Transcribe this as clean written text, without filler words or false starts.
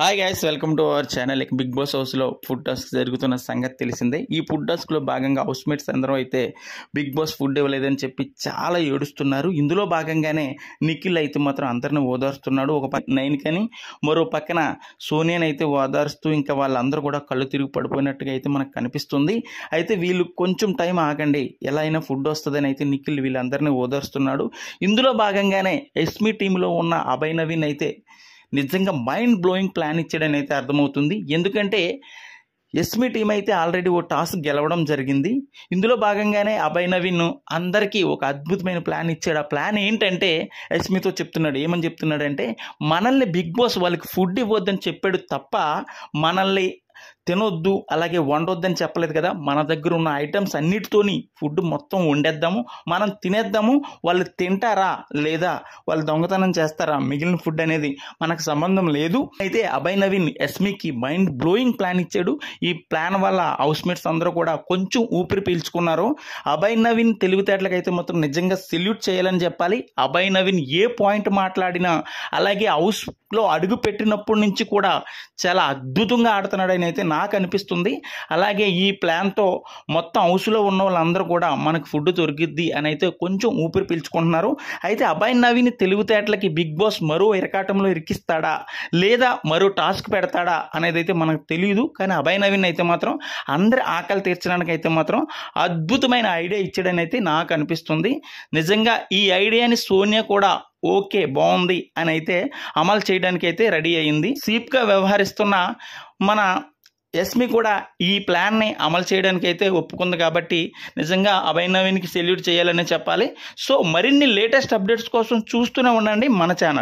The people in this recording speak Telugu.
Hi guys, welcome to our channel. Bigg Boss హౌస్లో ఫుడ్ టాస్క్ జరుగుతున్న సంగతి తెలిసిందే. ఈ ఫుడ్ టాస్క్లో భాగంగా హౌస్ మేట్స్ అందరూ అయితే బిగ్ బాస్ ఫుడ్ ఇవ్వలేదని చెప్పి చాలా ఏడుస్తున్నారు. ఇందులో భాగంగానే నిఖిల్ అయితే మాత్రం అందరిని ఓదారుస్తున్నాడు. ఒక పక్క నైన్ కని మరో పక్కన సోనియాని అయితే ఓదారుస్తూ ఇంకా వాళ్ళందరూ కూడా కళ్ళు తిరిగి పడిపోయినట్టుగా అయితే మనకు కనిపిస్తుంది. అయితే వీళ్ళు కొంచెం టైం ఆగండి, ఎలా అయినా ఫుడ్ వస్తుందని అయితే నిఖిల్ వీళ్ళందరినీ ఓదారుస్తున్నాడు. ఇందులో భాగంగానే ఎస్మీ టీంలో ఉన్న అభయ్ నవీన్ అయితే నిజంగా మైండ్ బ్లోయింగ్ ప్లాన్ ఇచ్చాడని అయితే అర్థమవుతుంది. ఎందుకంటే ఎస్మీ టీం అయితే ఆల్రెడీ ఓ టాస్క్ గెలవడం జరిగింది. ఇందులో భాగంగానే అభయ్ నవీన్ అందరికీ ఒక అద్భుతమైన ప్లాన్ ఇచ్చాడు. ఆ ప్లాన్ ఏంటంటే ఎస్మీతో చెప్తున్నాడు. ఏమని చెప్తున్నాడంటే, మనల్ని బిగ్ బాస్ వాళ్ళకి ఫుడ్ ఇవ్వద్దని చెప్పాడు తప్ప మనల్ని తినొద్దు అలాగే వండొద్దని చెప్పలేదు కదా. మన దగ్గర ఉన్న ఐటమ్స్ అన్నిటితోని ఫుడ్ మొత్తం వండేద్దాము, మనం తినేద్దాము. వాళ్ళు తింటారా లేదా వాళ్ళు దొంగతనం చేస్తారా మిగిలిన ఫుడ్ అనేది మనకు సంబంధం లేదు. అయితే అభయ్ నవీన్ ఎస్మీకి మైండ్ బ్లోయింగ్ ప్లాన్ ఇచ్చాడు. ఈ ప్లాన్ వల్ల హౌస్ మేట్స్ అందరూ కూడా కొంచెం ఊపిరి పీల్చుకున్నారు. అభయ్ నవీన్ తెలివితేటలకైతే మాత్రం నిజంగా సెల్యూట్ చేయాలని చెప్పాలి. అభయ్ నవీన్ ఏ పాయింట్ మాట్లాడినా అలాగే హౌస్లో అడుగు పెట్టినప్పటి నుంచి కూడా చాలా అద్భుతంగా ఆడుతున్నాడని అయితే నాకు అనిపిస్తుంది. అలాగే ఈ ప్లాన్తో మొత్తం హౌస్లో ఉన్న వాళ్ళందరూ కూడా మనకు ఫుడ్ దొరికిద్ది అని అయితే కొంచెం ఊపిరి పీల్చుకుంటున్నారు. అయితే అభయ్ నవీన్ తెలివితేటలకి బిగ్ బాస్ మరో ఇరకాటంలో ఇరికిస్తాడా లేదా మరో టాస్క్ పెడతాడా అనేది అయితే మనకు తెలియదు. కానీ అభయ్ నవీన్ అయితే మాత్రం అందరి ఆకలి తీర్చడానికి అయితే మాత్రం అద్భుతమైన ఐడియా ఇచ్చాడని అయితే నాకు అనిపిస్తుంది. నిజంగా ఈ ఐడియాని సోనియా కూడా ఓకే బాగుంది అని అయితే అమలు చేయడానికి అయితే రెడీ అయింది. సీప్గా వ్యవహరిస్తున్న మన ఎస్మీ కూడా ఈ ప్లాన్ని అమలు చేయడానికి అయితే ఒప్పుకుంది. కాబట్టి నిజంగా అభయ్ నవీన్కి సెల్యూట్ చేయాలని చెప్పాలి. సో మరిన్ని లేటెస్ట్ అప్డేట్స్ కోసం చూస్తూనే ఉండండి మన ఛానల్.